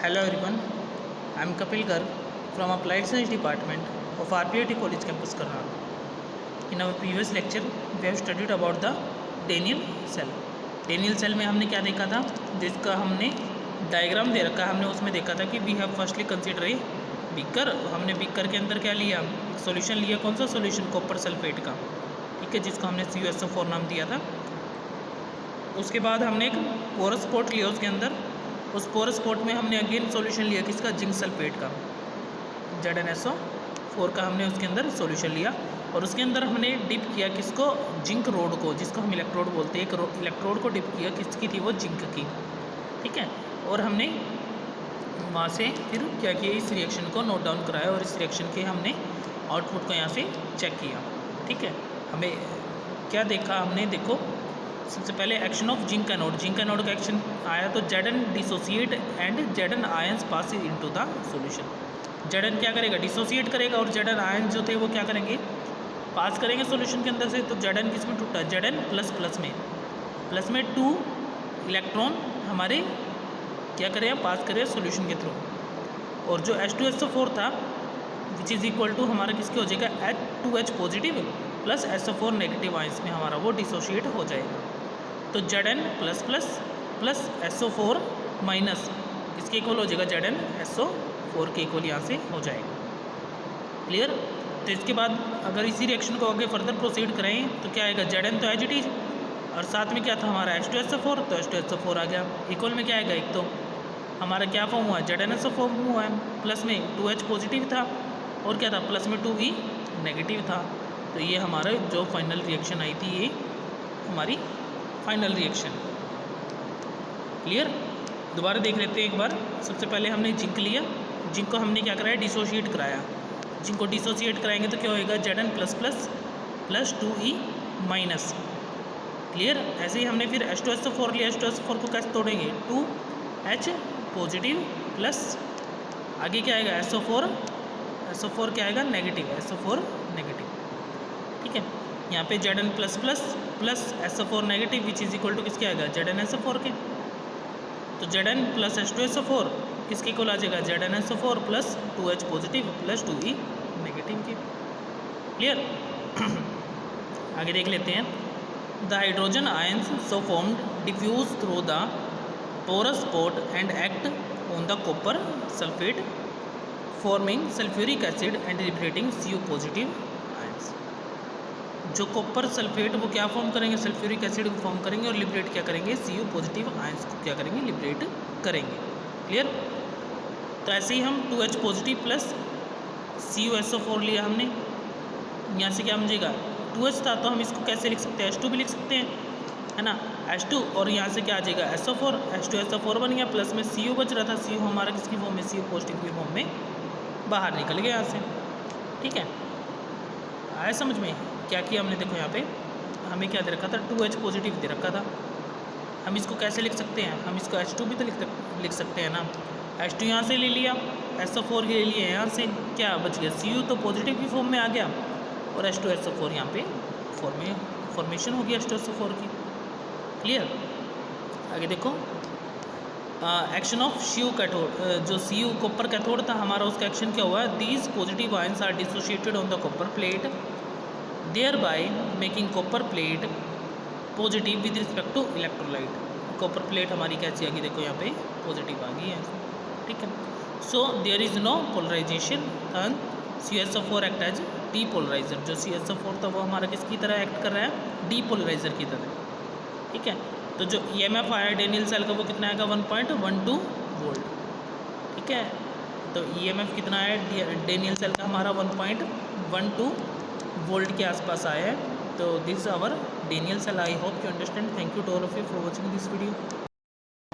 Hello everyone, I am Kapil Garg from Applied Science Department of RPIT College Campus Karnal. In our previous lecture, we have studied about the Daniell cell. Daniell cell में हमने क्या देखा था, जिसका हमने diagram दे रखा है, हमने उसमें देखा था कि we have firstly consider a beaker. हमने बीकर के अंदर क्या लिया, सॉल्यूशन लिया. कौन सा सॉल्यूशन? कॉपर सल्फेट का. ठीक है, जिसको हमने CuSO4 नाम दिया था. उसके बाद हमने एक पोरस स्पॉट लिया उसके अंदर. उस पोरस स्पॉट में हमने अगेन सॉल्यूशन लिया किसका? जिंक सल्फेट का, ZnSO4 का हमने उसके अंदर सॉल्यूशन लिया. और उसके अंदर हमने डिप किया किसको? जिंक रोड को, जिसको हम इलेक्ट्रोड बोलते हैं. एक इलेक्ट्रोड को डिप किया, किसकी थी वो? जिंक की. ठीक है, और हमने वहाँ से फिर क्या किया, इस रिएक्शन को नोट डाउन कराया और इस रिएक्शन के हमने आउटपुट को यहाँ से चेक किया. ठीक है, हमें क्या देखा हमने? देखो, सबसे पहले action of zinc anode. Zinc anode का एक्शन आया तो Zn dissociate and Zn ions pass into the solution. Zn क्या करेगा? डिसोसिएट करेगा और Zn आयंस जो थे वो क्या करेंगे? पास करेंगे सॉल्यूशन के अंदर से. तो Zn किस में टूटा? Zn प्लस में 2 इलेक्ट्रॉन हमारे क्या करें? पास करें सॉल्यूशन के थ्रू. और जो H2SO4 था विच इज़ इक्वल टू हमारा किसके हो जाएगा? H2H positive plus SO4 negative ions में हमारा वो डिसोशिएट हो जाएगा. तो Zn प्लस SO4 माइनस इसके इक्वल हो जाएगा ZnSO4 के इक्वल यहाँ से हो जाएगा. क्लियर? तो इसके बाद अगर इसी रिएक्शन को आगे फर्दर प्रोसीड करें तो क्या आएगा? Zn तो एज इट इज, और साथ में क्या था हमारा? H2SO4. तो H2SO4 आ गया. इक्वल में क्या आएगा? एक तो हमारा क्या फॉर्म हुआ? ZnSO फॉर्म हुआ है. प्लस में 2H पॉजिटिव था और क्या था? प्लस में 2E नेगेटिव था. तो ये हमारा जो फाइनल रिएक्शन आई थी, ये हमारी फाइनल रिएक्शन. क्लियर? दोबारा देख लेते हैं एक बार. सबसे पहले हमने जिंक लिया. जिंक को हमने क्या कराया? डिसोशिएट कराया. जिंक को डिसोशिएट कराएंगे तो क्या होएगा? Zn plus 2E minus. Clear? ऐसे ही हमने फिर H2SO4 लिया. H2SO4 को कैसे तोड़ेंगे? 2H पॉजिटिव प्लस आगे क्या आएगा? SO4 क्या आएगा? नेगेटिव. SO4 negative. ठीक है, यहाँ पे Zn plus SO4 negative which is equal to किसके आएगा? ZnSO4 के. तो Zn प्लस H2SO4 किसके इक्वल आ जाएगा? ZnSO4 plus 2H positive plus 2E negative के. क्लियर? आगे देख लेते हैं. The hydrogen ions so formed diffuse through the porous spot and act on the copper sulphate forming sulphuric acid and liberating Cu positive ions. जो copper sulphate वो क्या form करेंगे? Sulphuric acid को फॉर्म करेंगे और लिबरेट क्या करेंगे? Cu positive ions को क्या करेंगे? लिबरेट करेंगे. क्लियर? तो ऐसे ही हम 2H पॉजिटिव प्लस CuSO4 लिया हमने. यहाँ से क्या बनेगा? 2H था तो हम इसको कैसे लिख सकते हैं? H2 भी लिख सकते हैं, है ना? H2 और यहाँ से क्या आ जाएगा? SO4. H2SO4 बन गया. प्लस में Cu बच रहा था. Cu हमारा किसकी फॉर्म में? Cu पॉजिटिव की फॉर्म में बाहर निकल गया यहाँ से. ठीक है, आया समझ में? क्या किया हमने? देखो यहाँ पे हमें क्या दे रखा था? 2H पॉजिटिव दे रखा था. हम इसको कैसे लिख सकते हैं? हम इसको H2 भी तो लिख सकते हैं ना. H2 यहाँ से ले लिया, SO4 ले लिया, यहाँ से क्या बच गया? Cu तो पॉजिटिव की फॉर्म में आ गया और H2SO4 यहाँ पे फॉर्मेशन हो गया H2SO4 की. क्लियर? आगे देखो, एक्शन ऑफ Cu कैथोड. जो Cu कॉपर कैथोड था हमारा, उसका एक्शन क्या हुआ? These positive ions are dissociated on the copper plate thereby making copper plate positive with respect to electrolyte. Copper plate हमारी कैसी आ गई? देखो यहाँ पे पॉजिटिव आ गई है. ठीक है, so there is no polarisation and CuSO4 act as depolariser. जो CuSO4 था वो हमारा किसकी तरह एक्ट कर रहा है? डीपोलराइजर की तरह. ठीक है, तो जो EMF आया डेनियल सेल का वो कितना आएगा? 1.12 वोल्ट. ठीक है, तो EMF कितना है डेनियल सेल का? हमारा 1.12 वोल्ट के आसपास आया है. तो this is our Daniell cell. I hope you understand. Thank you to all of you for watching this video.